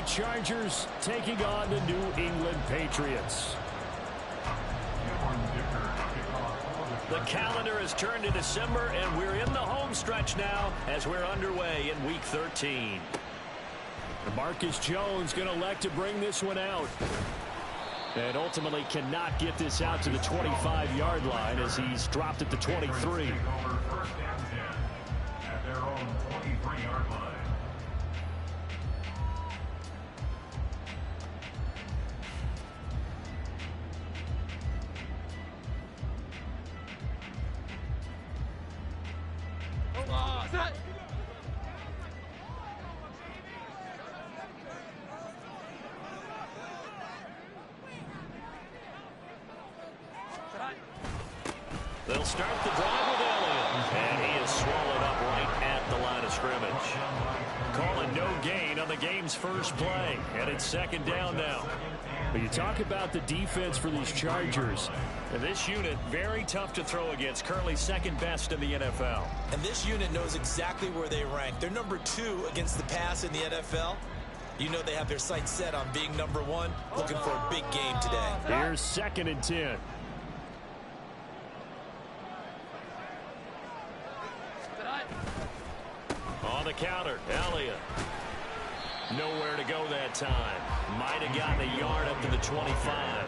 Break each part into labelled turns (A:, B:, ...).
A: Chargers taking on the New England Patriots.
B: The calendar has turned to December, and we're in the home stretch now as we're underway in Week 13.
A: Marcus Jones going to elect to bring this one out. And ultimately cannot get this out to the 25-yard line as he's dropped at the 23.
C: At their own 23-yard line.
B: They'll start the drive with Elliott, and he is swallowed up right at the line of scrimmage. Calling no gain on the game's first play, and it's second down now.
A: But you talk about the defense for these Chargers.
B: And this unit, very tough to throw against, currently second best in the NFL.
D: And this unit knows exactly where they rank. They're number 2 against the pass in the NFL. You know they have their sights set on being number 1, looking for a big game today.
A: Here's 2nd and 10.
B: On the counter, Elliott. Nowhere to go that time. Might have gotten a yard up to the 25.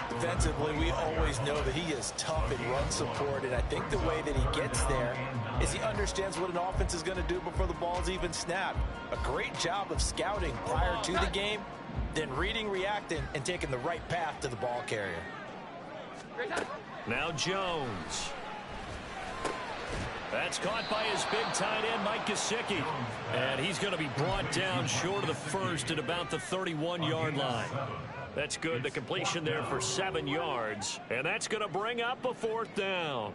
D: Defensively, we always know that he is tough in run support, and I think the way that he gets there is he understands what an offense is going to do before the ball's even snapped. A great job of scouting prior to the game, then reading, reacting, and taking the right path to the ball carrier.
B: Now Jones. That's caught by his big tight end, Mike Gesicki. And he's going to be brought down short of the first at about the 31-yard line. That's good. The completion there for 7 yards. And that's going to bring up a 4th down.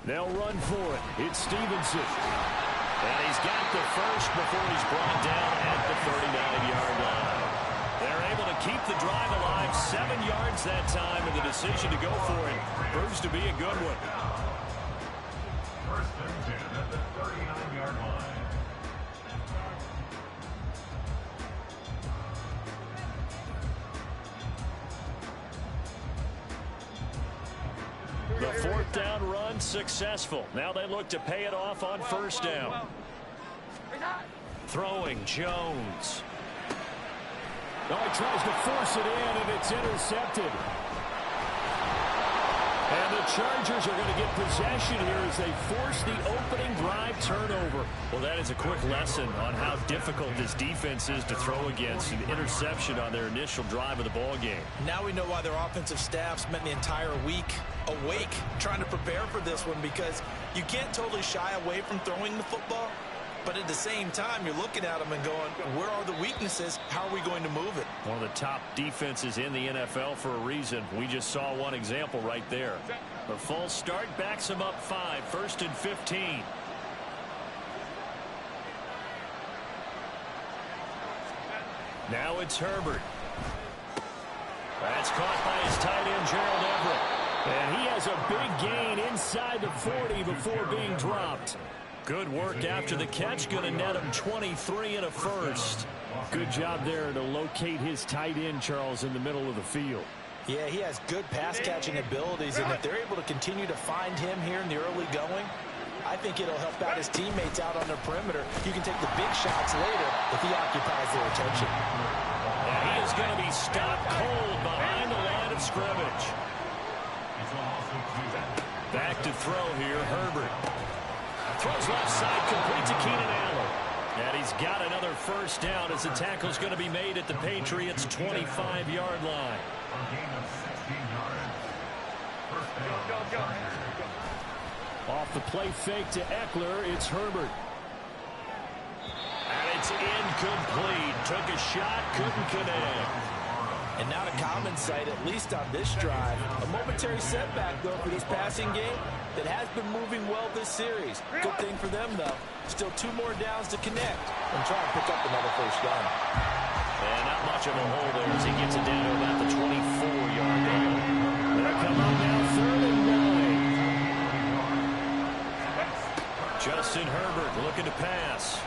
A: They'll run for it. It's Stevenson.
B: And he's got the first before he's brought down at the 39-yard line. They're able to keep the drive alive, 7 yards that time, and the decision to go for it proves to be a good one.
C: First and 10 at the 39-yard line.
B: The 4th down run successful. Now they look to pay it off on 1st down. Throwing Jones.
A: Oh, he tries to force it in, and it's intercepted. And the Chargers are going to get possession here as they force the opening drive turnover.
B: Well, that is a quick lesson on how difficult this defense is to throw against. An interception on their initial drive of the ball game.
D: Now we know why their offensive staff spent the entire week awake trying to prepare for this one, because you can't totally shy away from throwing the football, but at the same time you're looking at them and going, where are the weaknesses? How are we going to move it?
B: One of the top defenses in the NFL for a reason. We just saw one example right there. The false start backs them up 5, 1st and 15. Now it's Herbert. That's caught by his tight end, Gerald Everett.
A: And he has a big gain inside the 40 before being dropped.
B: Good work after the catch. Going to net him 23 and a first.
A: Good job there to locate his tight end, Charles, in the middle of the field.
D: Yeah, he has good pass-catching abilities, and if they're able to continue to find him here in the early going, I think it'll help out his teammates out on their perimeter. You can take the big shots later if he occupies their attention.
B: And he is going to be stopped cold behind the line of scrimmage. Back to throw here, Herbert. Throws left side, complete to Keenan Allen. And he's got another 1st down as the tackle's going to be made at the Patriots' 25-yard line.
A: Off the play fake to Eckler, it's Herbert.
B: And it's incomplete. Took a shot, couldn't connect.
D: And not a common sight, at least on this drive. A momentary setback, though, for this passing game that has been moving well this series. Good thing for them, though. Still 2 more downs to connect and try and pick up another 1st down.
B: And not much of a hole there as he gets it down to about the 24-yard line. Justin Herbert looking to pass.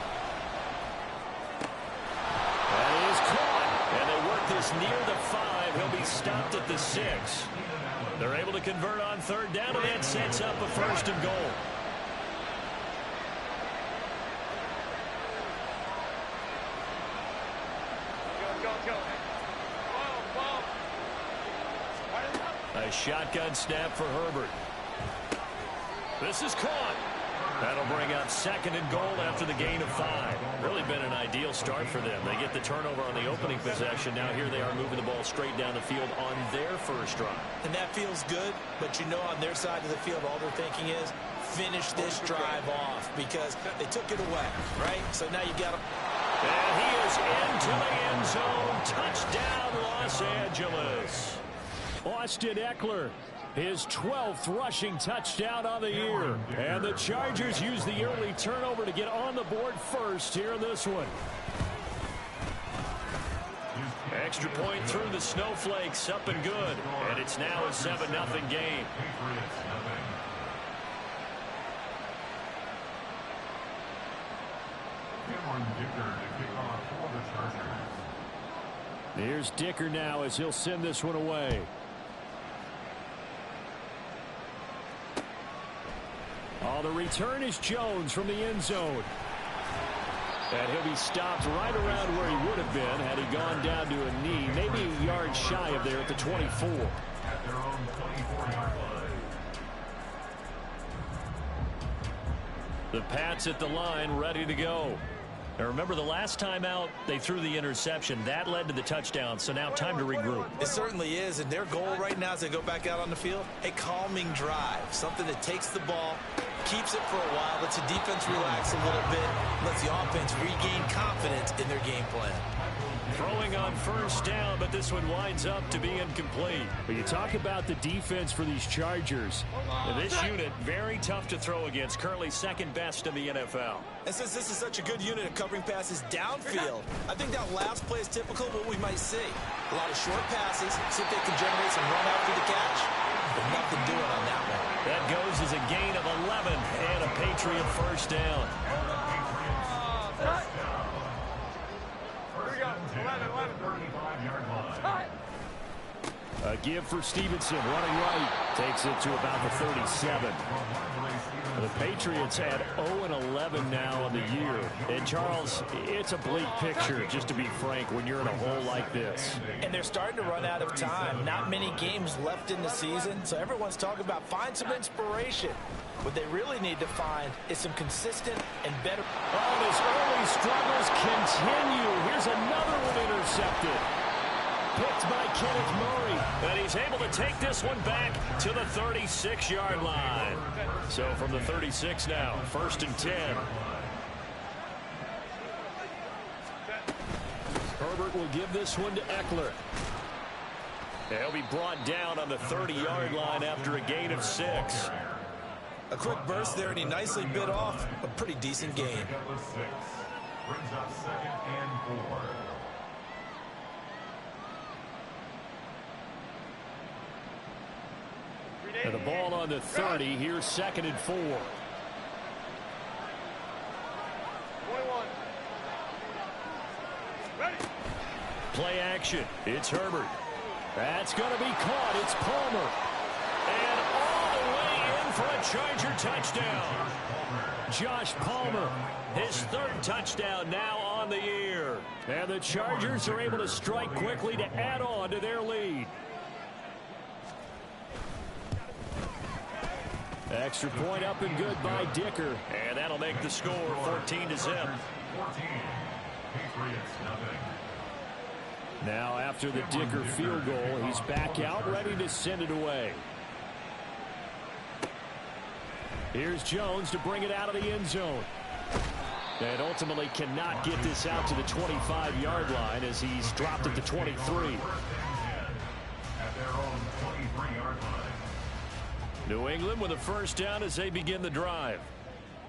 B: That is caught. And they work this near the 5. He'll be stopped at the 6. They're able to convert on third down, and that sets up a 1st and goal. A shotgun snap for Herbert. This is caught. That'll bring up 2nd and goal after the gain of 5. Really been an ideal start for them. They get the turnover on the opening possession. Now here they are moving the ball straight down the field on their first drive.
D: And that feels good, but you know on their side of the field all they're thinking is finish this drive off because they took it away, right? So now you got to...
B: And he is into the end zone. Touchdown, Los Angeles.
A: Austin Ekeler, his 12th rushing touchdown on the year. And the Chargers use the early turnover to get on the board first here in this one.
B: Extra point through the snowflakes, up and good. And it's now a 7-0 game.
A: Here's Dicker now as he'll send this one away. Oh, the return is Jones from the end zone. And he'll be stopped right around where he would have been had he gone down to a knee, maybe a yard shy of there at the 24.
C: At their own 24-yard line.
B: The Pats at the line, ready to go. Now remember, the last time out, they threw the interception. That led to the touchdown, so now time to regroup.
D: It certainly is, and their goal right now as they go back out on the field, a calming drive, something that takes the ball, keeps it for a while, lets the defense relax a little bit, lets the offense regain confidence in their game plan.
B: Throwing on first down, but this one winds up to be incomplete.
A: But you talk about the defense for these Chargers.
B: And this unit, very tough to throw against, currently 2nd best in the NFL.
D: And since this is such a good unit of covering passes downfield, I think that last play is typical of what we might see. A lot of short passes, see if they can generate some run after the catch, but nothing doing on that one.
B: That goes as a gain of 11 and a Patriot first down.
A: A give for Stevenson, running right. Takes it to about the 37. The Patriots had 0-11 now on the year. And, Charles, it's a bleak picture, just to be frank, when you're in a hole like this.
D: And they're starting to run out of time. Not many games left in the season, so everyone's talking about find some inspiration. What they really need to find is some consistent and better...
A: Oh, his early struggles continue. Here's another one intercepted. Picked by Kenneth Murray.
B: And he's able to take this one back to the 36-yard line. So from the 36 now, 1st and 10.
A: Herbert will give this one to Ekeler.
B: He'll be brought down on the 30-yard line after a gain of 6.
D: A quick burst there, and he nicely bit off a pretty decent gain.
C: Brings up 2nd and 4.
A: And the ball on the 30. Here's 2nd and 4.
E: 21. Ready.
B: Play action. It's Herbert. That's going to be caught. It's Palmer. And all the way in for a Charger touchdown.
A: Josh Palmer.
B: His 3rd touchdown now on the year.
A: And the Chargers are able to strike quickly to add on to their lead. Extra point up and good by Dicker.
B: And that'll make the score 14-0.
C: 14. Patriots, nothing.
A: Now after the Dicker field goal, he's back out ready to send it away. Here's Jones to bring it out of the end zone. And ultimately cannot get this out to the 25-yard line as he's dropped at the 23.
C: At their own 23-yard line.
B: New England with a first down as they begin the drive.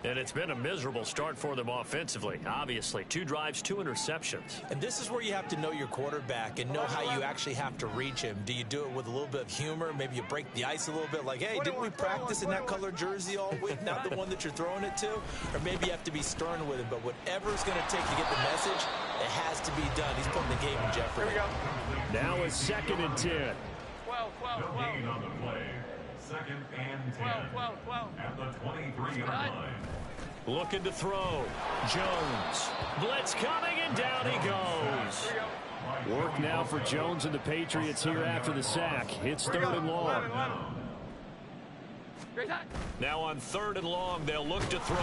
B: And it's been a miserable start for them offensively, obviously. 2 drives, 2 interceptions.
D: And this is where you have to know your quarterback and know how you actually have to reach him. Do you do it with a little bit of humor? Maybe you break the ice a little bit, like, hey, didn't we practice in that color jersey all week, not the one that you're throwing it to? Or maybe you have to be stern with him. But whatever it's going to take to get the message, it has to be done. He's putting the game in jeopardy.
E: Here we go.
A: Now it's 2nd and 10.
E: 12, 12, 12.
C: Gain on the play. 2nd and 10.
E: 12, 12.
C: At the 23-yard line.
B: Looking to throw. Jones. Blitz coming, and down he goes.
E: Here we go.
A: Work now for Jones and the Patriots here after the sack. It's 3rd and long.
E: 11. Great time.
B: Now on 3rd and long, they'll look to throw.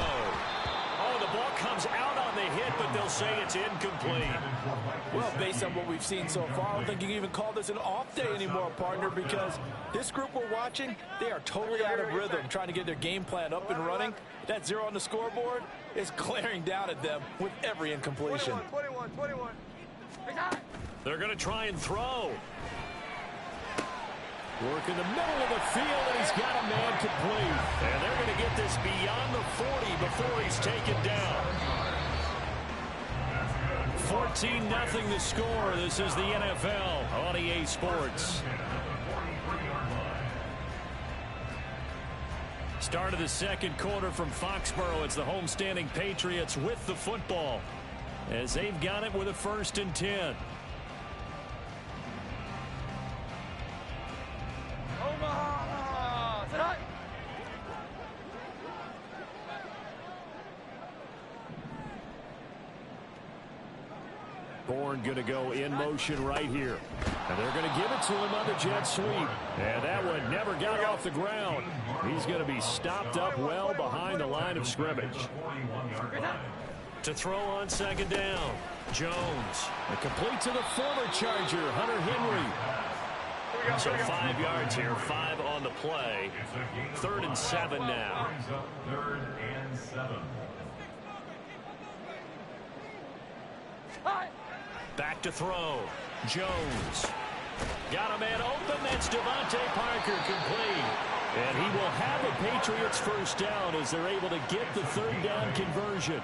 B: Oh, the ball comes out on the hit, but they'll say it's incomplete.
D: Well, based on what we've seen so far, I don't think you can even call this an off day anymore, partner, because this group we're watching, they are totally out of rhythm, trying to get their game plan up and running. That 0 on the scoreboard is glaring down at them with every incompletion.
E: 21. Great time.
B: They're going to try and throw.
A: Work in the middle of the field, and he's got a man complete.
B: And they're going to get this beyond the 40 before he's taken down. 14-0 the score. This is the NFL on EA Sports. Start of the 2nd quarter from Foxborough. It's the homestanding Patriots with the football as they've got it with a 1st and 10.
E: Omaha. Sit high.
A: Bourne going to go in motion right here. And they're going to give it to him on the jet sweep. And that one never got off the ground. He's going to be stopped up well behind the line of scrimmage.
B: To throw on 2nd down. Jones.
A: And complete to the former Charger, Hunter Henry.
B: So 5 yards here, 5 on the play. 3rd and 7 now.
C: 3rd and 7.
E: High.
B: Back to throw. Jones. Got a man open. That's Devontae Parker complete. And he will have a Patriots 1st down as they're able to get the 3rd down conversion.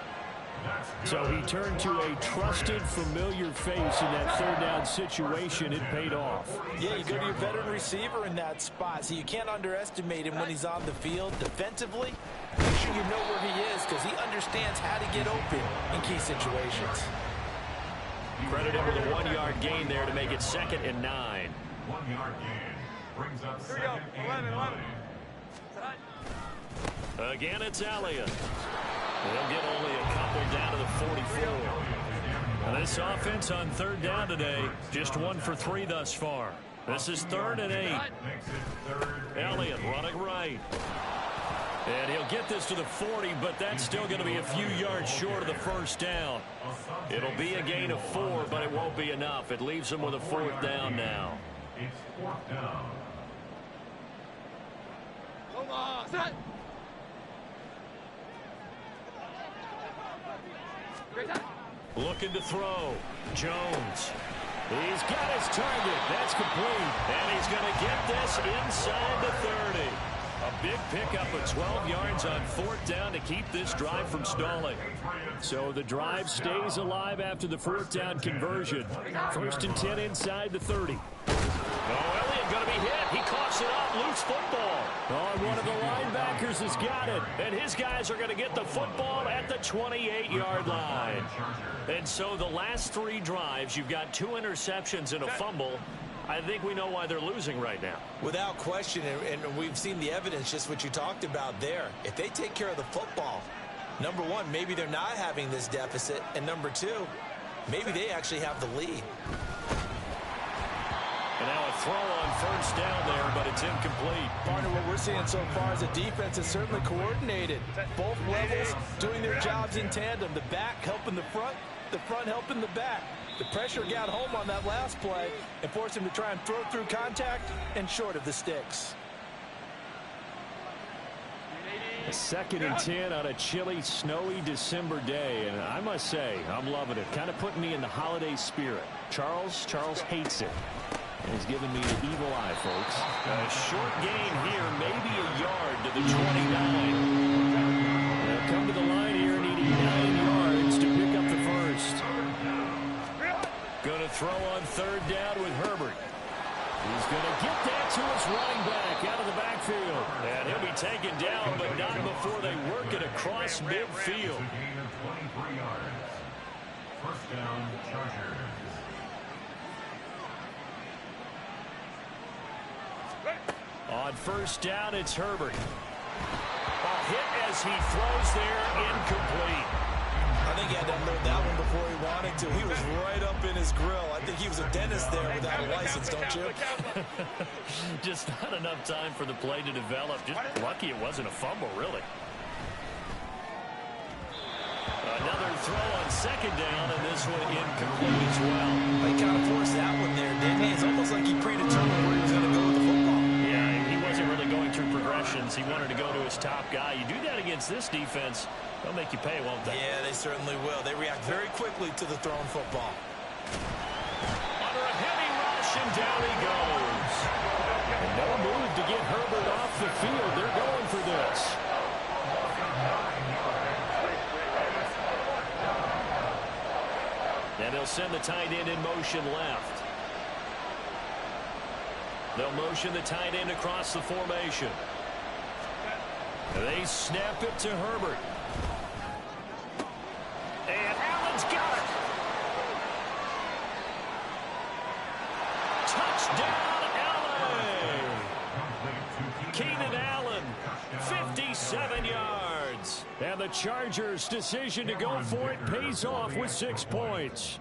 B: So he turned to a trusted, familiar face in that 3rd down situation. It paid off.
D: Yeah, you go to your veteran receiver in that spot, so you can't underestimate him when he's on the field. Defensively, make sure you know where he is because he understands how to get open in key situations.
B: Credit him with a 1-yard gain there to make it 2nd and 9.
C: 1-yard gain. Brings up
E: Here we go.
C: 2nd and
E: 11.
C: 9.
E: Sit high.
B: Again, it's Elliott. They'll get only a couple down to the 44. Now this offense on 3rd down today, just 1 for 3 thus far. This is 3rd and 8.
C: Makes it 3rd.
B: Elliott running right. And he'll get this to the 40, but that's still going to be a few yards short of the 1st down. It'll be a gain of 4, but it won't be enough. It leaves them with a 4th down now.
C: It's 4th down.
E: Omaha. Sit high. Great time.
B: Looking to throw. Jones. He's got his target. That's complete. And he's going to get this inside the 30. A big pickup of 12 yards on 4th down to keep this drive from stalling.
A: So the drive stays alive after the 4th down conversion. 1st and 10 inside the 30.
B: Oh, Elliott going to be hit. He coughs it up. Loose football.
A: Oh, one of the linebackers has got it.
B: And his guys are going to get the football at the 28-yard line. And so the last 3 drives, you've got 2 interceptions and a fumble. I think we know why they're losing right now.
D: Without question, and we've seen the evidence, just what you talked about there. If they take care of the football, number 1, maybe they're not having this deficit. And number 2, maybe they actually have the lead.
B: And now a throw on 1st down there, but it's incomplete.
D: Partner, what we're seeing so far is a defense is certainly coordinated. Both levels doing their jobs in tandem. The back helping the front helping the back. The pressure got home on that last play and forced him to try and throw through contact and short of the sticks.
A: A 2nd and 10 on a chilly, snowy December day. And I must say, I'm loving it. Kind of putting me in the holiday spirit. Charles hates it. And he's giving me the evil eye, folks.
B: A short gain here, maybe a yard to the 29.
A: The come to the line here needing 9 yards to pick up the first.
B: Going to throw on third down with Herbert.
A: He's going to get that to his running back out of the backfield.
B: And he'll be taken down, but not before they work it across midfield.
C: First down, Chargers.
B: On first down, it's Herbert. A hit as he throws there, incomplete.
D: I think he had to unload that one before he wanted to. He was right up in his grill. I think he was a dentist there without a license, don't you?
B: Just not enough time for the play to develop. Just lucky it wasn't a fumble, really. Another throw on second down, and this one incomplete as well.
D: He kind of forced that one there, didn't he? It's almost like he predetermined where he was going to go with the football.
B: Yeah, he wasn't really going through progressions. He wanted to go to his top guy. You do that against this defense, they'll make you pay, won't they?
D: Yeah, they certainly will. They react very quickly to the thrown football.
B: Under a heavy rush, and down he goes.
A: And no move to get Herbert off the field. They're going for this.
B: And they'll send the tight end in motion left. They'll motion the tight end across the formation. They snap it to Herbert. And Allen's got it. Touchdown, Allen. Keenan Allen, 57 yards.
A: And the Chargers' decision to go for it pays off with 6 points.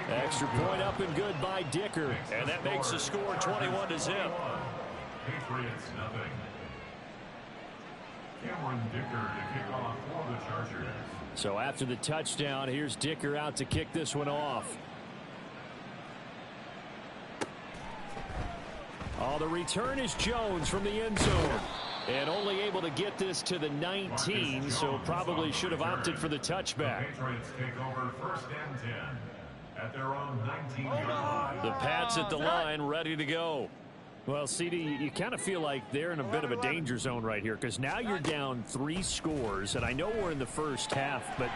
A: Extra point up and good by Dicker.
B: And that makes the score 21-0.
C: Patriots nothing. Cameron Dicker to kick off for the Chargers.
A: So after the touchdown, here's Dicker out to kick this one off. Oh, the return is Jones from the end zone. And only able to get this to the 19, so probably should have opted for the touchback.
C: Patriots take over first and 10 at their own 19-yard line.
B: The Pats at the line, ready to go.
A: Well, CD, you kind of feel like they're in a bit of a danger zone right here because now you're down 3 scores, and I know we're in the first half, but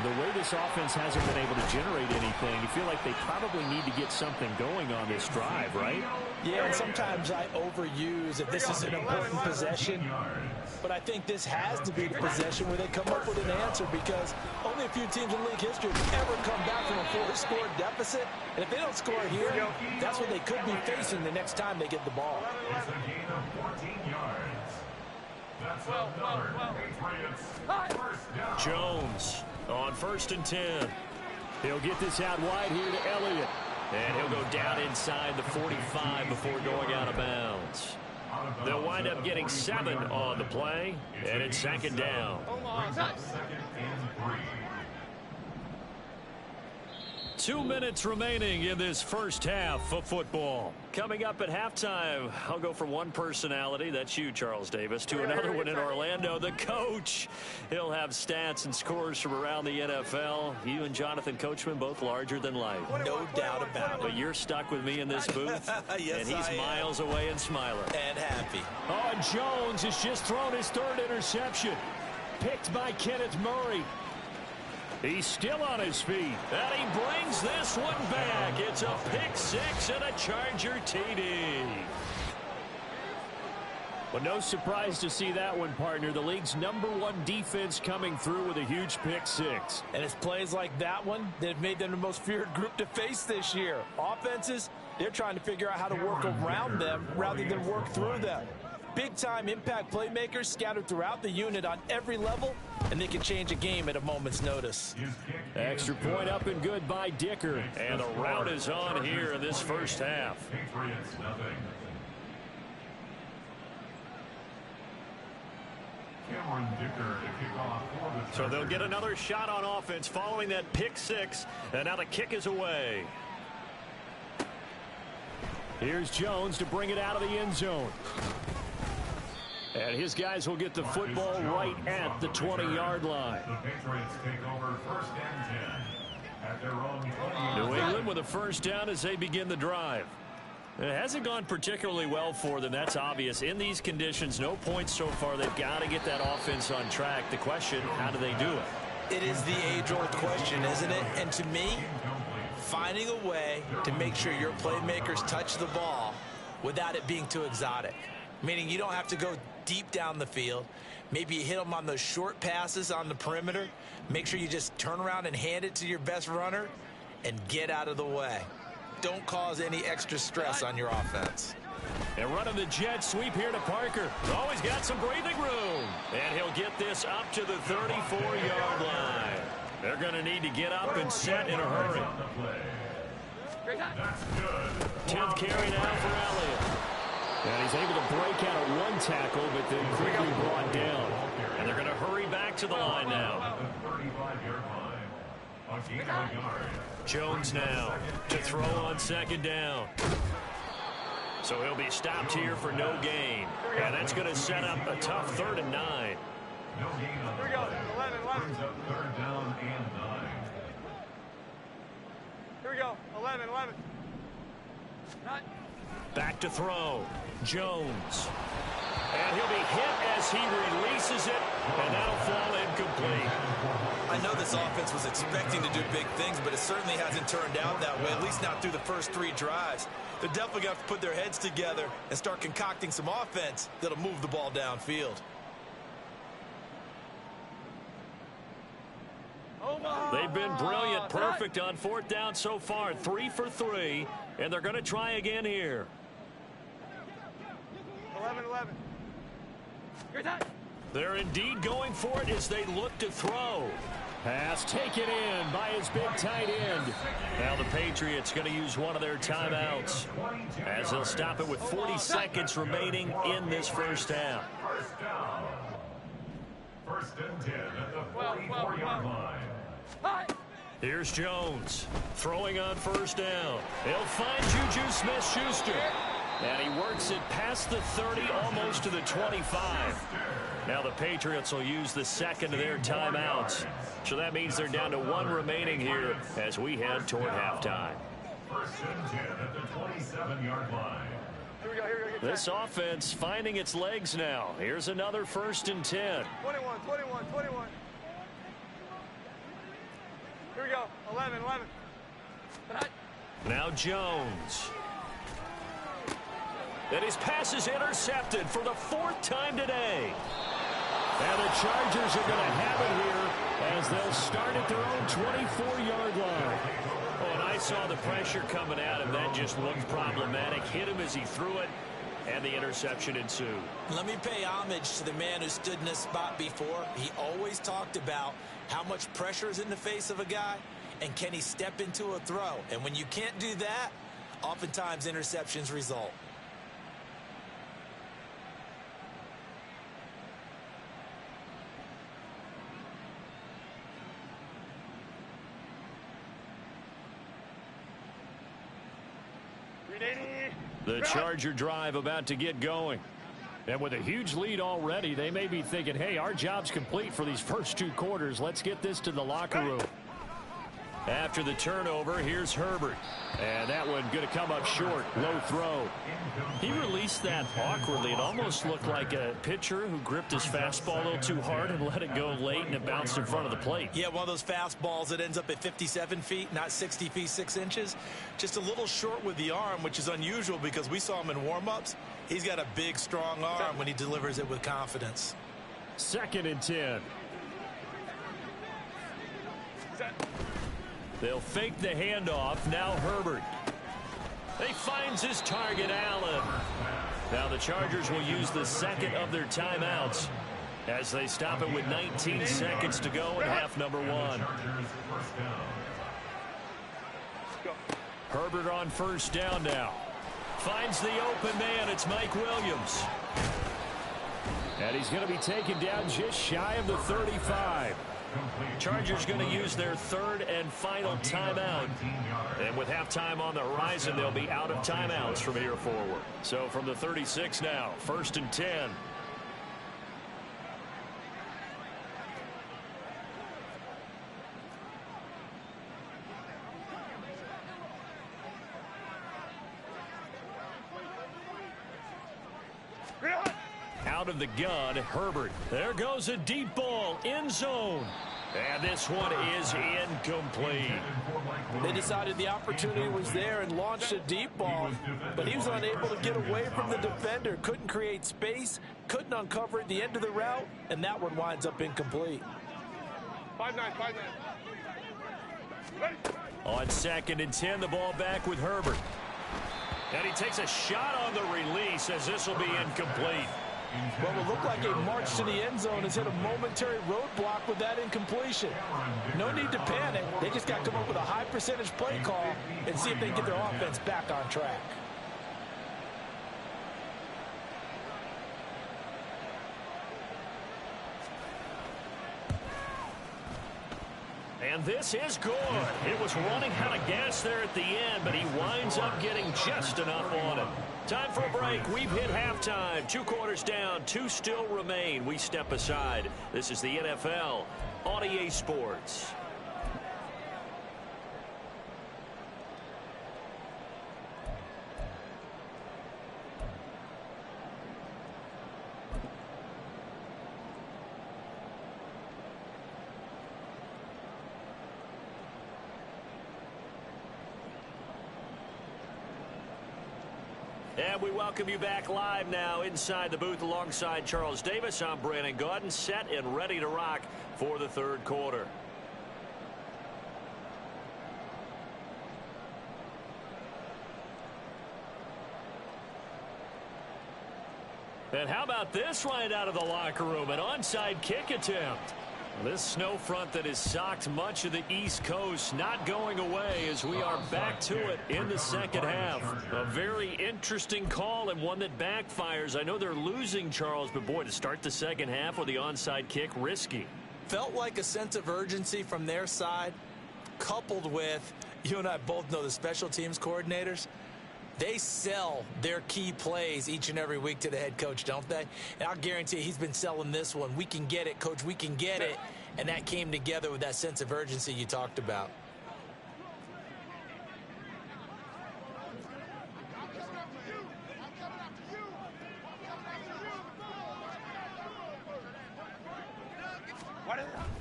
A: the way this offense hasn't been able to generate anything, you feel like they probably need to get something going on this drive, right?
D: Yeah, and sometimes I overuse if this is an important possession, but I think this has to be the possession where they come up with an answer because only a few teams in league history have ever come back from a 4-score deficit, and if they don't score here, that's what they could be facing the next time they get the ball.
C: It's a gain of 14 yards. That's another Patriots first down.
B: Jones on first and 10.
A: He'll get this out wide here to Elliott.
B: And he'll go down inside the 45 before going out of bounds. They'll wind up getting 7 on the play, and it's second down.
C: Brings up second and 3.
B: 2 minutes remaining in this first half of football. Coming up at halftime, I'll go from one personality, that's you, Charles Davis, to another one in Orlando, the coach. He'll have stats and scores from around the NFL. You and Jonathan Coachman both larger than life.
D: No doubt about it.
B: But you're stuck with me in this booth,
D: Yes,
B: and he's
D: I am.
B: miles away and smiling.
D: And happy.
A: Oh, and Jones has just thrown his 3rd interception. Picked by Kenneth Murray. He's still on his feet.
B: And he brings this one back. It's a pick 6 and a Charger TD.
A: Well, no surprise to see that one, partner. The league's #1 defense coming through with a huge pick 6.
D: And it's plays like that one that have made them the most feared group to face this year. Offenses, they're trying to figure out how to work around them rather than work through them. Big-time impact playmakers scattered throughout the unit on every level, and they can change a game at a moment's notice.
A: Extra point up and good by Dicker.
B: And the rout is on here in this first half.
C: Patriots nothing. Cameron Dicker to kick off for the
B: So they'll
C: Chargers.
B: get another shot on offense following that pick 6. And now the kick is away.
A: Here's Jones to bring it out of the end zone. And his guys will get the football right at the 20-yard line.
C: The Patriots take over first and 10 at their own 20.
B: New England with a first down as they begin the drive. It hasn't gone particularly well for them. That's obvious. In these conditions, no points so far. They've got to get that offense on track. The question, how do they do it?
D: It is the age-old question, isn't it? And to me, finding a way to make sure your playmakers touch the ball without it being too exotic. Meaning you don't have to go deep down the field. Maybe you hit them on those short passes on the perimeter. Make sure you just turn around and hand it to your best runner and get out of the way. Don't cause any extra stress on your offense.
B: And running the jet sweep here to Parker. Always got some breathing room. And he'll get this up to the 34-yard line. They're going to need to get up and set in a hurry. 10th carry now for Elliott. And he's able to break out of one tackle, but then quickly brought down. And they're going to hurry back to the line now. Jones now to throw on second down. So he'll be stopped here for no gain. And that's going to set up a tough 3rd and 9.
E: Here we go. 11.
C: Third down and 9.
E: Here we go. 11. 9.
B: Back to throw. Jones. And he'll be hit as he releases it. And that'll fall incomplete.
D: I know this offense was expecting to do big things, but it certainly hasn't turned out that way, at least not through the first 3 drives. They're definitely going to have to put their heads together and start concocting some offense that'll move the ball downfield.
B: They've been brilliant, perfect on 4th down so far. 3 for 3, and they're going to try again here.
E: 11. Great time.
B: They're indeed going for it as they look to throw. Pass taken in by his big tight end. Now the Patriots going to use one of their timeouts as they'll stop it with 40 seconds remaining in this first half.
C: First and 10 at the 44-yard line.
B: Here's Jones throwing on first down. He'll find Juju Smith-Schuster. And he works it past the 30, almost to the 25. Now the Patriots will use the second of their timeouts. So that means they're down to 1 remaining here as we head toward halftime.
C: First and 10 at the 27-yard line.
E: Here we go.
B: This offense finding its legs now. Here's another 1st and 10.
E: 21. Here we go. 11.
B: Now Jones. And his pass is intercepted for the 4th time today. And the Chargers are going to have it here as they'll start at their own 24-yard line. Oh, and I saw the pressure coming at him. That just looked problematic. Hit him as he threw it, and the interception ensued.
D: Let me pay homage to the man who stood in this spot before. He always talked about how much pressure is in the face of a guy, and can he step into a throw. And when you can't do that, oftentimes interceptions result.
B: The Charger drive about to get going. And with a huge lead already, they may be thinking, hey, our job's complete for these first 2 quarters. Let's get this to the locker room. After the turnover, here's Herbert. And that one going to come up short. Low throw. He released that awkwardly. It almost looked like a pitcher who gripped his fastball a little too hard and let it go late, and it bounced in front of the plate.
D: Yeah, one of those fastballs that ends up at 57 feet, not 60 feet, 6 inches. Just a little short with the arm, which is unusual because we saw him in warm-ups. He's got a big, strong arm when he delivers it with confidence.
B: 2nd and 10. They'll fake the handoff. Now Herbert. He finds his target, Allen. Now the Chargers will use the second of their timeouts as they stop it with 19 seconds to go in half number 1. Herbert on first down now. Finds the open man. It's Mike Williams. And he's going to be taken down just shy of the 35. Chargers going to use their 3rd and final timeout. And with halftime on the horizon, they'll be out of timeouts from here forward. So from the 36 now, 1st and 10. Out of the gun, Herbert. There goes a deep ball, end zone. And this one is incomplete.
D: They decided the opportunity was there and launched a deep ball, but he was unable to get away from the defender. Couldn't create space, couldn't uncover at the end of the route, and that one winds up incomplete.
E: 5-9, 5-9.
B: On 2nd and 10, the ball back with Herbert. And he takes a shot on the release as this will be incomplete.
D: Well, it looked like a march to the end zone has hit a momentary roadblock with that incompletion. No need to panic. They just got to come up with a high percentage play call and see if they can get their offense back on track.
B: And this is good. It was running out of gas there at the end, but he winds up getting just enough on it. Time for a break. We've hit halftime. 2 quarters down, 2 still remain. We step aside. This is the NFL on EA Sports. And we welcome you back live now inside the booth alongside Charles Davis. I'm Brandon Gaudin, set and ready to rock for the 3rd quarter. And how about this right out of the locker room? An onside kick attempt. This snow front that has socked much of the East Coast not going away as we are back to it in the 2nd half. A very interesting call and one that backfires. I know they're losing, Charles, but boy, to start the 2nd half with the onside kick, risky.
D: Felt like a sense of urgency from their side, coupled with, you and I both know the special teams coordinators. They sell their key plays each and every week to the head coach, don't they? And I'll guarantee you he's been selling this one. We can get it, coach. We can get it. And that came together with that sense of urgency you talked about.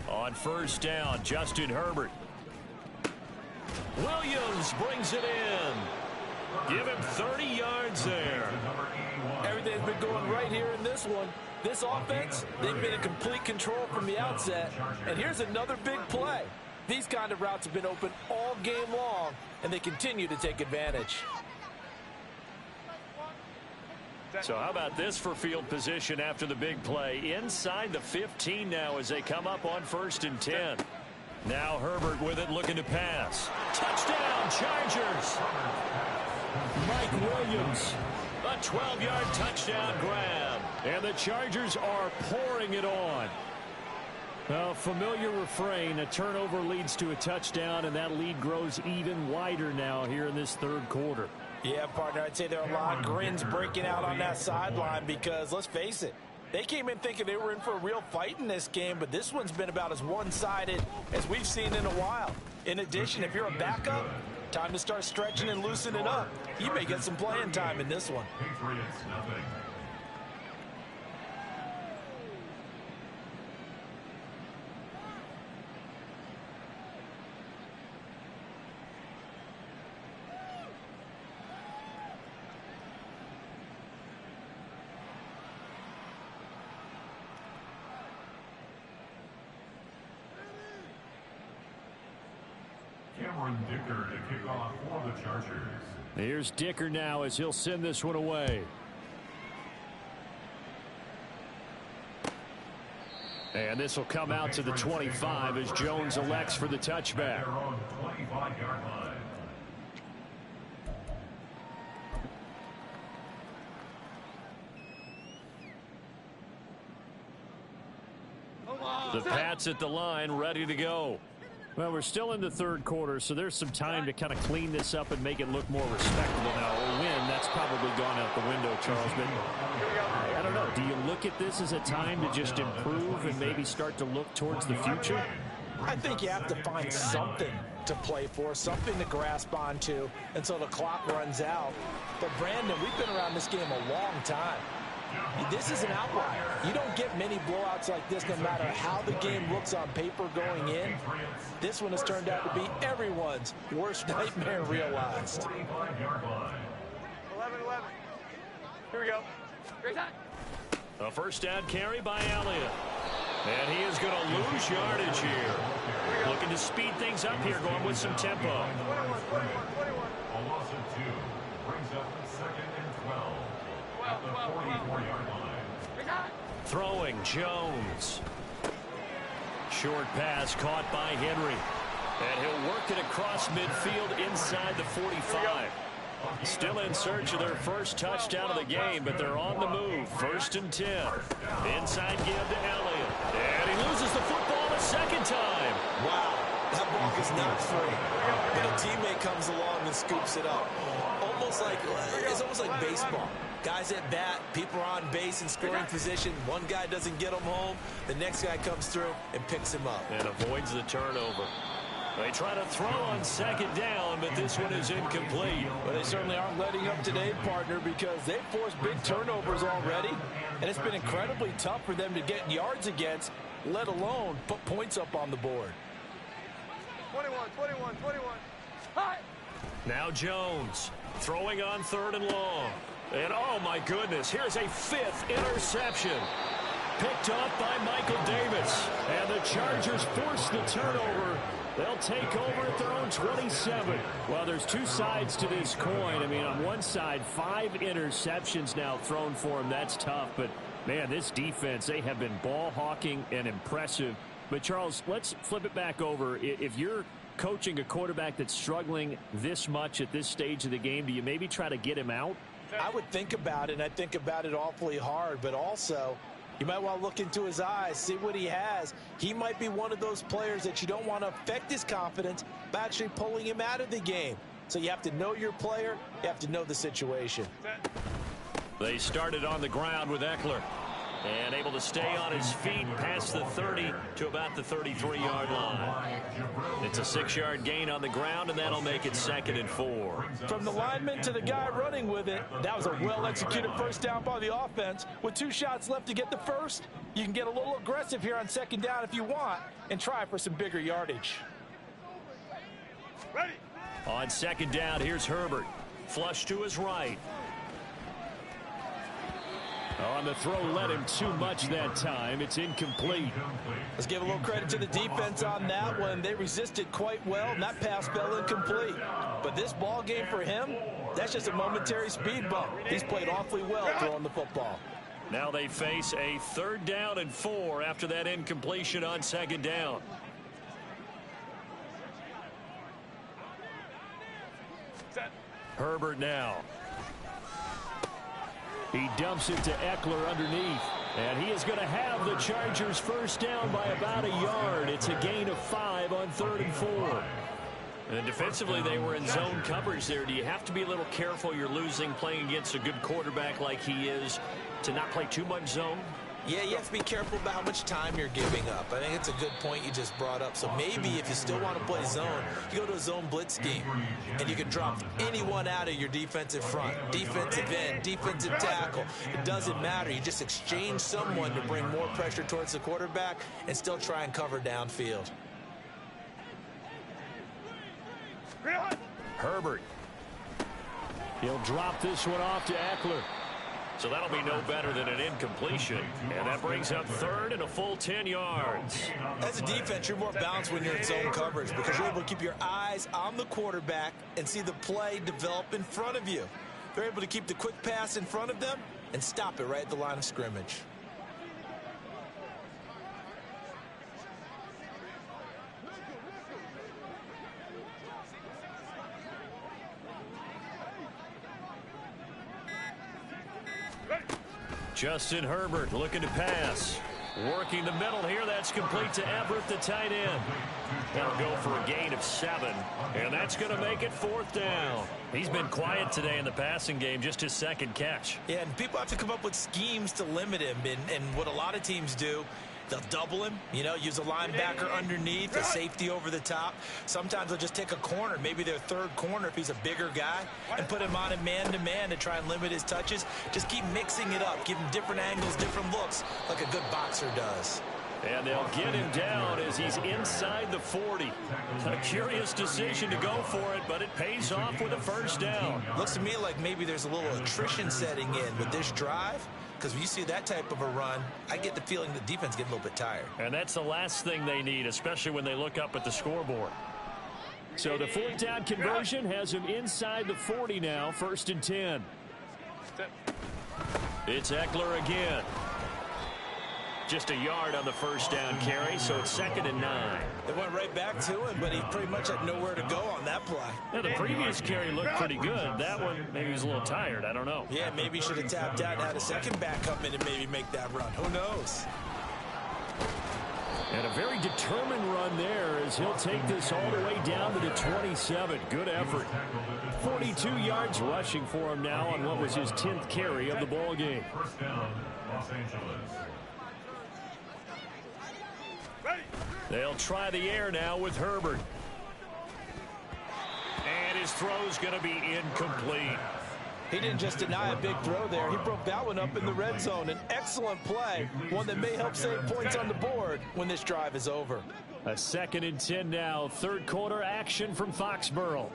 B: On 1st down, Justin Herbert. Williams brings it in. Give him 30 yards there.
D: Everything's been going right here in this one. This offense, they've been in complete control from the outset. And here's another big play. These kind of routes have been open all game long, and they continue to take advantage.
B: So how about this for field position after the big play? Inside the 15 now as they come up on 1st and 10. Now Herbert with it, looking to pass. Touchdown, Chargers. Mike Williams, a 12-yard touchdown grab. And the Chargers are pouring it on. Well, familiar refrain, a turnover leads to a touchdown, and that lead grows even wider now here in this 3rd quarter.
D: Yeah, partner, I'd say there are a lot of grins breaking out on that sideline because, let's face it, they came in thinking they were in for a real fight in this game, but this one's been about as one-sided as we've seen in a while. In addition, if you're a backup, time to start stretching and loosening up. You may get some playing time in this one.
C: Patriots nothing. Cameron Dicker to kick off for the Chargers.
B: Here's Dicker now as he'll send this one away. And this will come out to the 25 as Jones elects for the touchback.
C: They're on the 25-yard line.
B: The Pats at the line, ready to go. Well, we're still in the 3rd quarter, so there's some time to kind of clean this up and make it look more respectable. Now, a win, that's probably gone out the window, Charles. But I don't know. Do you look at this as a time to just improve and maybe start to look towards the future?
D: I think you have to find something to play for, something to grasp onto until the clock runs out. But, Brandon, we've been around this game a long time. This is an outlier. You don't get many blowouts like this no matter how the game looks on paper going in. This one has turned out to be everyone's worst nightmare realized.
E: 11-11. Here we go. Great time.
B: A first down carry by Elliott. And he is going to lose yardage here. Looking to speed things up here, going with some tempo.
E: 21.
C: A loss of 2 brings up 2nd and 12 at the 44-yard line.
B: Throwing Jones. Short pass caught by Henry. And he'll work it across midfield inside the 45. Still in search of their first touchdown of the game, but they're on the move. 1st and 10. Inside give to Elliott. And he loses the football a second time.
D: Wow, that ball is not free. But a teammate comes along and scoops it up. It's almost like baseball. Guys at bat, people are on base in scoring position. One guy doesn't get him home. The next guy comes through and picks him up.
B: And avoids the turnover. They try to throw on 2nd down, but this one is incomplete.
D: But they certainly aren't letting up today, partner, because they've forced big turnovers already. And it's been incredibly tough for them to get yards against, let alone put points up on the board.
E: 21. Hi.
B: Now Jones throwing on 3rd and long. And oh my goodness, here's a 5th interception. Picked off by Michael Davis. And the Chargers force the turnover. They'll take over at their own 27. Well, there's two sides to this coin. I mean, on one side, 5 interceptions now thrown for him. That's tough. But, man, this defense, they have been ball hawking and impressive. But, Charles, let's flip it back over. If you're coaching a quarterback that's struggling this much at this stage of the game, do you maybe try to get him out?
D: I would think about it, and I think about it awfully hard. But also, you might want to look into his eyes, see what he has. He might be one of those players that you don't want to affect his confidence by actually pulling him out of the game. So you have to know your player. You have to know the situation.
B: They started on the ground with Eckler. And able to stay on his feet past the 30 to about the 33-yard line. It's a 6-yard gain on the ground, and that'll make it 2nd and 4.
D: From the lineman to the guy running with it, that was a well-executed first down by the offense. With 2 shots left to get the first, you can get a little aggressive here on 2nd down if you want and try for some bigger yardage.
E: Ready.
B: On 2nd down, here's Herbert. Flush to his right. On the throw, led him too much that time. It's incomplete.
D: Let's give a little credit to the defense on that one. They resisted quite well, and that pass fell incomplete. But this ball game for him, that's just a momentary speed bump. He's played awfully well throwing the football.
B: Now they face a 3rd down and 4 after that incompletion on 2nd down.
E: Set.
B: Herbert now. He dumps it to Eckler underneath. And he is going to have the Chargers first down by about a yard. It's a gain of 5 on 3rd and 4. And defensively, they were in zone coverage there. Do you have to be a little careful you're losing playing against a good quarterback like he is to not play too much zone?
D: Yeah, you have to be careful about how much time you're giving up. I think it's a good point you just brought up. So maybe if you still want to play zone, you go to a zone blitz scheme, and you can drop anyone out of your defensive front, defensive end, defensive tackle. It doesn't matter. You just exchange someone to bring more pressure towards the quarterback and still try and cover downfield.
B: Herbert. He'll drop this one off to Eckler. So that'll be no better than an incompletion. And that brings up 3rd and a full 10 yards.
D: As a defense, you're more balanced when you're in zone coverage because you're able to keep your eyes on the quarterback and see the play develop in front of you. They're able to keep the quick pass in front of them and stop it right at the line of scrimmage.
B: Justin Herbert looking to pass. Working the middle here. That's complete to Everett, the tight end. That'll go for a gain of 7. And that's going to make it 4th down. He's been quiet today in the passing game, just his 2nd catch.
D: Yeah, and people have to come up with schemes to limit him. And what a lot of teams do, They'll double him, use a linebacker underneath, a safety over the top. Sometimes they'll just take a corner, maybe their third corner if he's a bigger guy, and put him on a man-to-man to try and limit his touches. Just keep mixing it up, give him different angles, different looks, like a good boxer does.
B: And they'll get him down as he's inside the 40. A curious decision to go for it, but it pays off with a first down.
D: Looks to me like maybe there's a little attrition setting in with this drive, because when you see that type of a run, I get the feeling the defense getting a little bit tired.
B: And that's the last thing they need, especially when they look up at the scoreboard. So the fourth down conversion has him inside the 40 now, 1st and 10. It's Ekeler again. Just a yard on the first down carry, so it's 2nd and 9.
D: They went right back to him, but he pretty much had nowhere to go on that play.
B: Yeah, the previous carry looked pretty good. That one, maybe he was a little tired. I don't know.
D: Yeah, maybe he should have tapped out and had a second back come in and maybe make that run. Who knows?
A: And a very determined run there as he'll take this all the way down to the 27. Good effort. 42 yards rushing for him now on what was his 10th carry of the ball game.
C: First down, Los Angeles.
B: They'll try the air now with Herbert. And his throw's going to be incomplete.
D: He didn't just deny a big throw there. He broke that one up in the red zone. An excellent play, one that may help save points on the board when this drive is over.
A: A 2nd and 10 now. Third quarter action from Foxborough.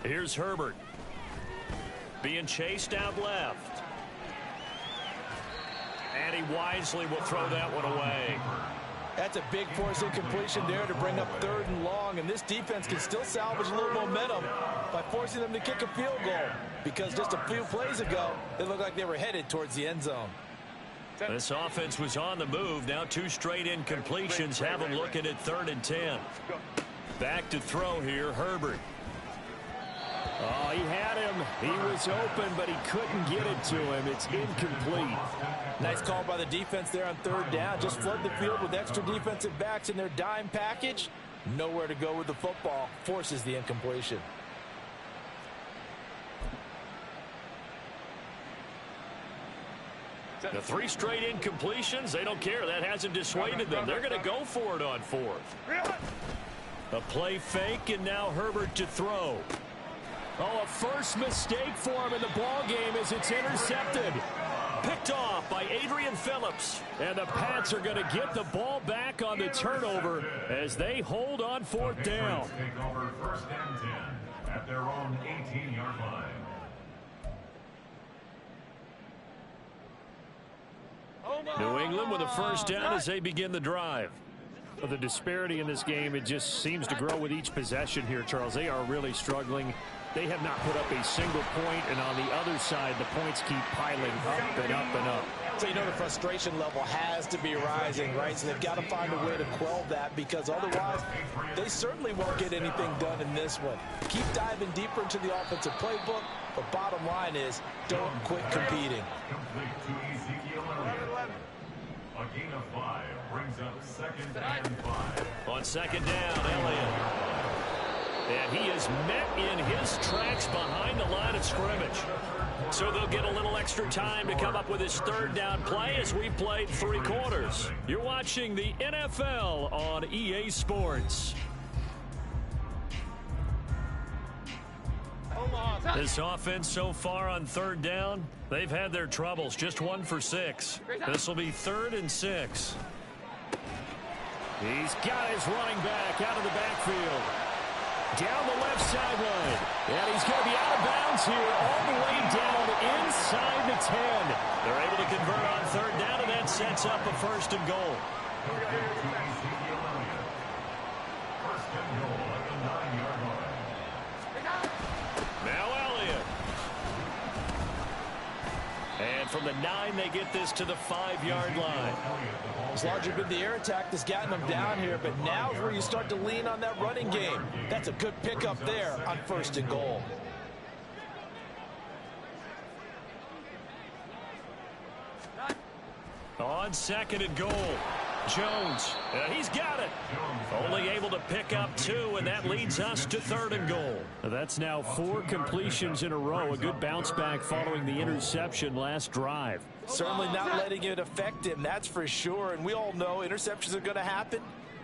B: Here's Herbert. Being chased out left. And he wisely will throw that one away.
D: That's a big force incompletion there to bring up 3rd and long, and this defense can still salvage a little momentum by forcing them to kick a field goal, because just a few plays ago, it looked like they were headed towards the end zone.
B: This offense was on the move. Now 2 straight incompletions have them looking at 3rd and 10. Back to throw here, Herbert.
A: Oh, he had him. He was open, but he couldn't get it to him. It's incomplete.
D: Nice call by the defense there on 3rd down. Just flood the field with extra defensive backs in their dime package. Nowhere to go with the football. Forces the incompletion.
B: The 3 straight incompletions, they don't care. That hasn't dissuaded them. They're going to go for it on 4th. A play fake, and now Herbert to throw.
A: Oh, a first mistake for him in the ball game as it's intercepted.
B: Picked off by Adrian Phillips.
A: And the Pats are going to get the ball back on the turnover as they hold on 4th down.
C: Take over 1st and 10 at their own 18-yard line.
B: New England with a first down as they begin the drive.
A: The disparity in this game, it just seems to grow with each possession here, Charles. They are really struggling. They have not put up a single point, and on the other side, the points keep piling up and up and up.
D: So you know the frustration level has to be rising, right? So they've got to find a way to quell that, because otherwise they certainly won't get anything done in this one. Keep diving deeper into the offensive playbook, but bottom line is don't quit competing.
C: Complete to Ezekiel Elliott. A gain of 5 brings up 2nd and 5.
B: On 2nd down, Elliott. And he is met in his tracks behind the line of scrimmage. So they'll get a little extra time to come up with his 3rd down play as we've played 3 quarters. You're watching the NFL on EA Sports. This offense so far on 3rd down, they've had their troubles. Just 1 for 6. This will be 3rd and 6.
A: He's got his running back out of the backfield. Down the left sideline. And he's going to be out of bounds here all the way down inside the 10.
B: They're able to convert on 3rd down, and that sets up a 1st and goal.
C: First and goal at the 9-yard line.
B: Now Elliott. And from the 9, they get this to the 5-yard line.
D: It's largely been the air attack that's gotten them down here, but now is where you start to lean on that running game. That's a good pickup there on 1st and goal.
B: On 2nd and goal. Jones, he's got it. Only able to pick up 2, and that leads us to 3rd and goal.
A: That's now 4 completions in a row. A good bounce back following the interception last drive.
D: Certainly not letting it affect him, that's for sure. And we all know interceptions are going to happen.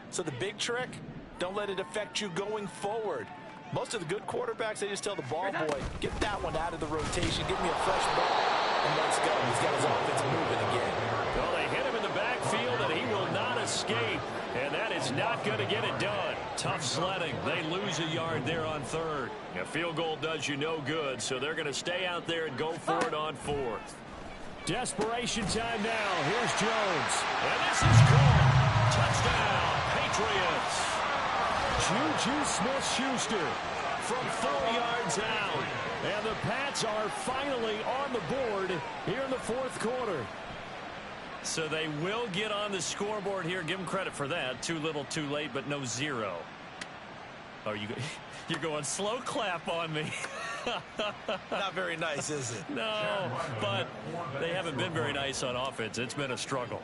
D: So the big trick, don't let it affect you going forward. Most of the good quarterbacks, they just tell the ball boy, get that one out of the rotation, give me a fresh ball, and let's go. He's got his offense moving again.
B: Well, they hit him in the backfield, and he will not escape. And that is not going to get it done. Tough sledding. They lose a yard there on 3rd. A field goal does you no good, so they're going to stay out there and go for it on 4th.
A: Desperation time now. Here's Jones.
B: And this is caught. Touchdown, Patriots.
A: Juju Smith-Schuster from 4 yards out. And the Pats are finally on the board here in the 4th quarter.
B: So they will get on the scoreboard here. Give them credit for that. Too little, too late, but no 0. Oh, you're going slow clap on me.
D: Not very nice, is it?
B: No, but they haven't been very nice on offense. It's been a struggle.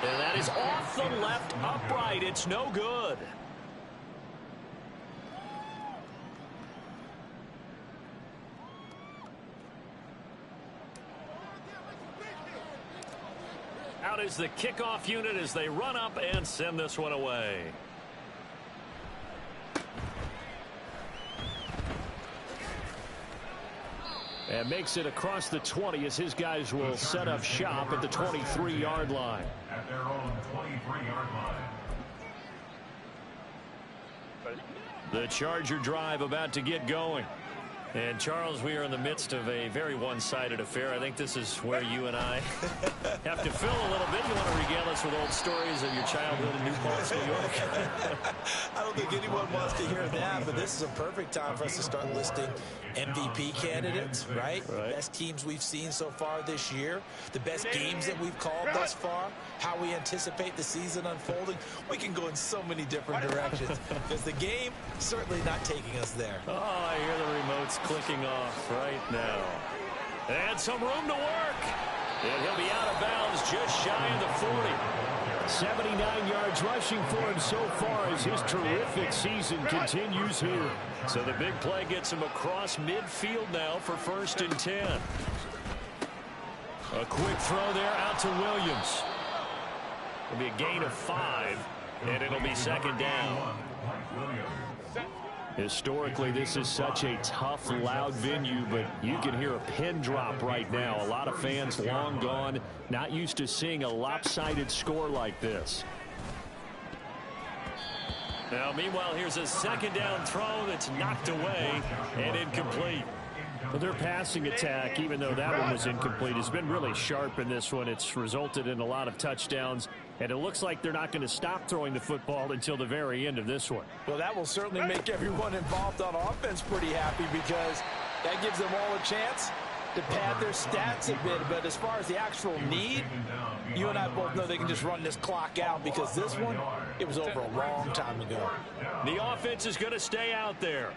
B: And that is off the left upright. It's no good. Out is the kickoff unit as they run up and send this one away.
A: And makes it across the 20 as his guys will set up shop at the 23-yard line.
C: At their own 23-yard line.
B: The Charger drive about to get going. And, Charles, we are in the midst of a very one-sided affair. I think this is where you and I have to fill a little bit. You want to regale us with old stories of your childhood in New Paltz, New York?
D: I don't think anyone wants to hear that, but this is a perfect time for us to start listing MVP candidates, right? Best teams we've seen so far this year, the best games that we've called thus far, how we anticipate the season unfolding. We can go in so many different directions because the game certainly not taking us there.
B: Oh, I hear the remotes clicking off right now. And some room to work. And he'll be out of bounds just shy of the 40.
A: 79 yards rushing for him so far as his terrific season continues here.
B: So the big play gets him across midfield now for 1st and 10. A quick throw there out to Williams. It'll be a gain of 5, and it'll be 2nd down.
A: Historically, this is such a tough, loud venue, but you can hear a pin drop right now. A lot of fans long gone, not used to seeing a lopsided score like this.
B: Now, meanwhile, here's a 2nd down throw that's knocked away and incomplete.
A: But their passing attack, even though that one was incomplete, has been really sharp in this one. It's resulted in a lot of touchdowns, and it looks like they're not going to stop throwing the football until the very end of this one.
D: Well, that will certainly make everyone involved on offense pretty happy because that gives them all a chance to pad their stats a bit. But as far as the actual need, you and I both know they can just run this clock out because this one, it was over a long time ago.
B: The offense is going to stay out there.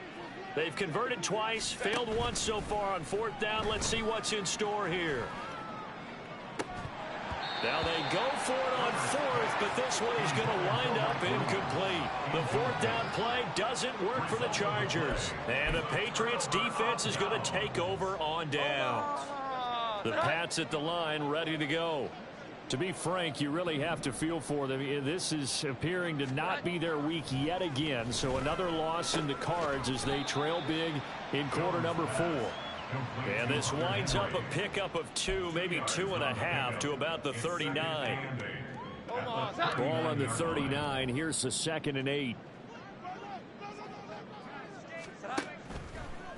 B: They've converted twice, failed once so far on 4th down. Let's see what's in store here. Now they go for it on 4th, but this one is going to wind up incomplete. The 4th down play doesn't work for the Chargers. And the Patriots defense is going to take over on downs. The Pats at the line ready to go.
A: To be frank, you really have to feel for them. This is appearing to not be their week yet again. So another loss in the cards as they trail big in quarter number 4.
B: And this winds up a pickup of 2, maybe 2.5 to about the 39.
A: Ball on the 39. Here's the 2nd and 8.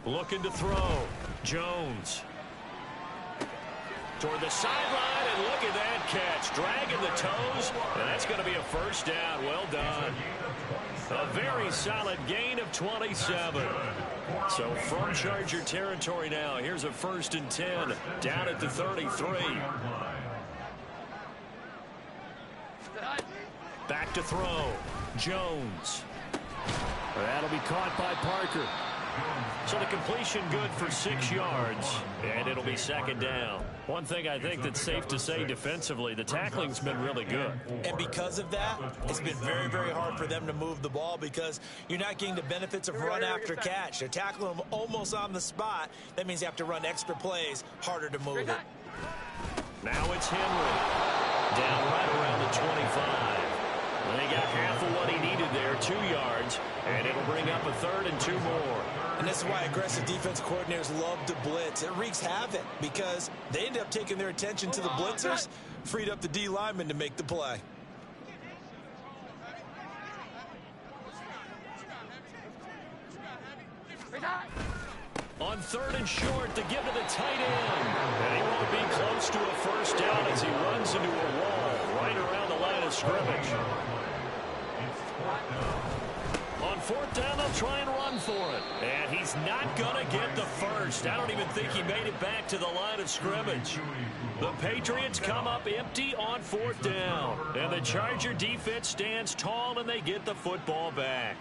B: Looking to throw. Jones. Toward the sideline, and look at that catch. Dragging the toes, and that's going to be a 1st down. Well done. A very solid gain of 27. So from Charger territory now, here's a 1st and 10 down at the 33. Back to throw. Jones.
A: That'll be caught by Parker.
B: So the completion good for 6 yards, and it'll be second down. One thing I think that's safe to say defensively, the tackling's been really good.
D: And because of that, it's been very, very hard for them to move the ball because you're not getting the benefits of run after catch. They're tackling them almost on the spot. That means you have to run extra plays, harder to move it.
B: Now it's Henry, down right around the 25. And they got half of what he needed there, 2 yards, and it'll bring up a 3rd and 2 more.
D: And this is why aggressive defense coordinators love to blitz. It wreaks havoc because they end up taking their attention to the blitzers, freed up the D lineman to make the play.
B: On 3rd and short, to give to the tight end. And he won't be close to a first down as he runs into a wall right around the line of scrimmage. On 4th down, they'll try and run for it. And he's not going to get the first. I don't even think he made it back to the line of scrimmage. The Patriots come up empty on 4th down. And the Charger defense stands tall, and they get the football back.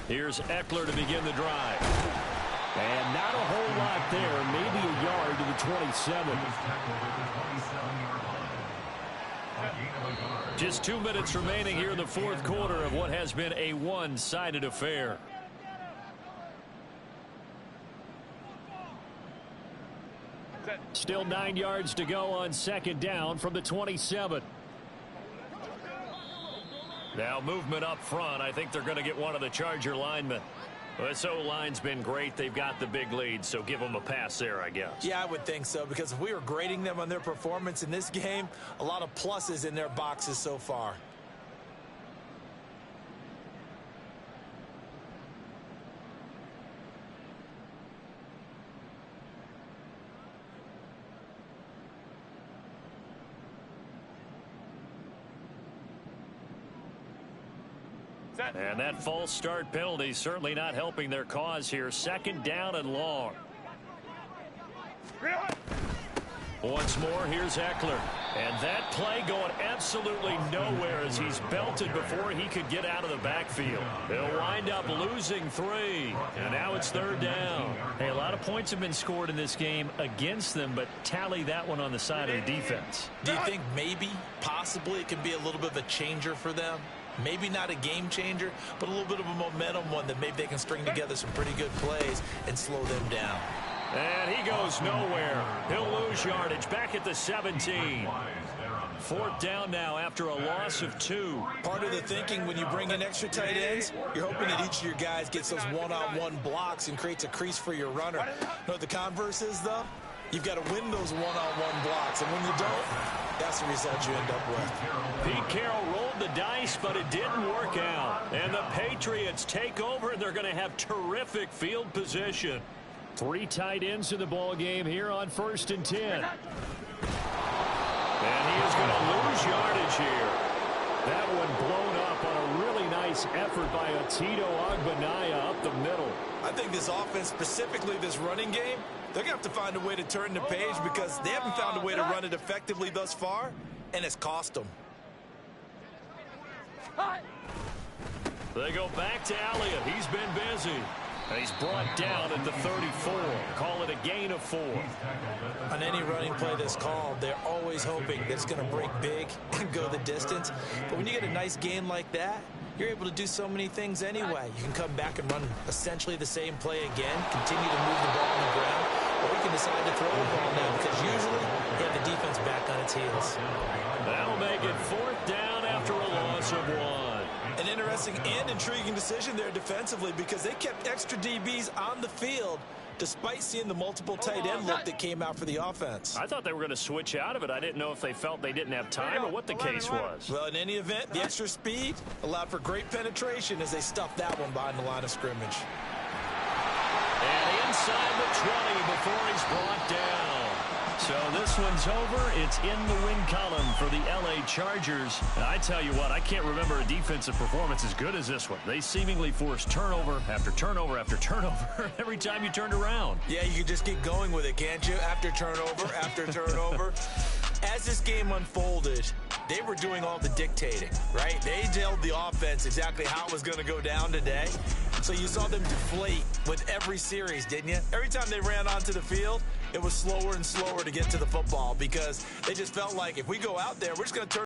B: Here's Eckler to begin the drive.
A: And not a whole lot there. Maybe a yard to the 27.
B: Just 2 minutes remaining here in the 4th quarter of what has been a one-sided affair.
A: Still 9 yards to go on 2nd down from the 27.
B: Now movement up front. I think they're going to get one of the Charger linemen. This O-line's been great. They've got the big lead, so give them a pass there, I guess.
D: Yeah, I would think so, because if we were grading them on their performance in this game, a lot of pluses in their boxes so far.
B: And that false start penalty certainly not helping their cause here. 2nd down and long. Once more, here's Eckler. And that play going absolutely nowhere as he's belted before he could get out of the backfield. They'll wind up losing 3. And now it's 3rd down.
A: Hey, a lot of points have been scored in this game against them, but tally that one on the side of the defense.
D: Do you think maybe, possibly, it can be a little bit of a changer for them? Maybe not a game changer, but a little bit of a momentum one that maybe they can string together some pretty good plays and slow them down.
B: And he goes nowhere. He'll lose yardage back at the 17. 4th down now after a loss of 2.
D: Part of the thinking when you bring in extra tight ends, you're hoping that each of your guys gets those one-on-one blocks and creates a crease for your runner. You know what the converse is, though? You've got to win those one-on-one blocks, and when you don't, that's the result you end up with.
B: Pete Carroll rolled the dice, but it didn't work out. And the Patriots take over, and they're going to have terrific field position.
A: 3 tight ends in the ball game here on 1st and 10.
B: And he is going to lose yardage here.
A: That one blown up on a really nice effort by Tito Ogbonnaya up the middle.
D: I think this offense, specifically this running game, they're going to have to find a way to turn the page because they haven't found a way to run it effectively thus far, and it's cost them.
B: They go back to Elliott. He's been busy. And he's brought down at the 34. Call it a gain of 4.
D: On any running play that's called, they're always hoping that it's going to break big and go the distance. But when you get a nice gain like that, you're able to do so many things anyway. You can come back and run essentially the same play again, continue to move the ball on the ground, or you can decide to throw the ball now because usually you have the defense back on its heels.
B: That'll make it 4th down after a loss of 1.
D: An interesting and intriguing decision there defensively because they kept extra DBs on the field despite seeing the multiple tight end look that came out for the offense.
B: I thought they were going to switch out of it. I didn't know if they felt they didn't have time or what the case was.
D: Well, in any event, the extra speed allowed for great penetration as they stuffed that one behind the line of scrimmage.
B: And inside the 20 before he's brought down.
A: So this one's over. It's in the win column for the L.A. Chargers.
B: And I tell you what, I can't remember a defensive performance as good as this one. They seemingly forced turnover after turnover after turnover every time you turned around.
D: Yeah, you can just keep going with it, can't you? After turnover, after turnover. as this game unfolded, they were doing all the dictating, right? They told the offense exactly how it was going to go down today. So you saw them deflate with every series, didn't you? Every time they ran onto the field, it was slower and slower to get to the football because they just felt like if we go out there, we're just going to turn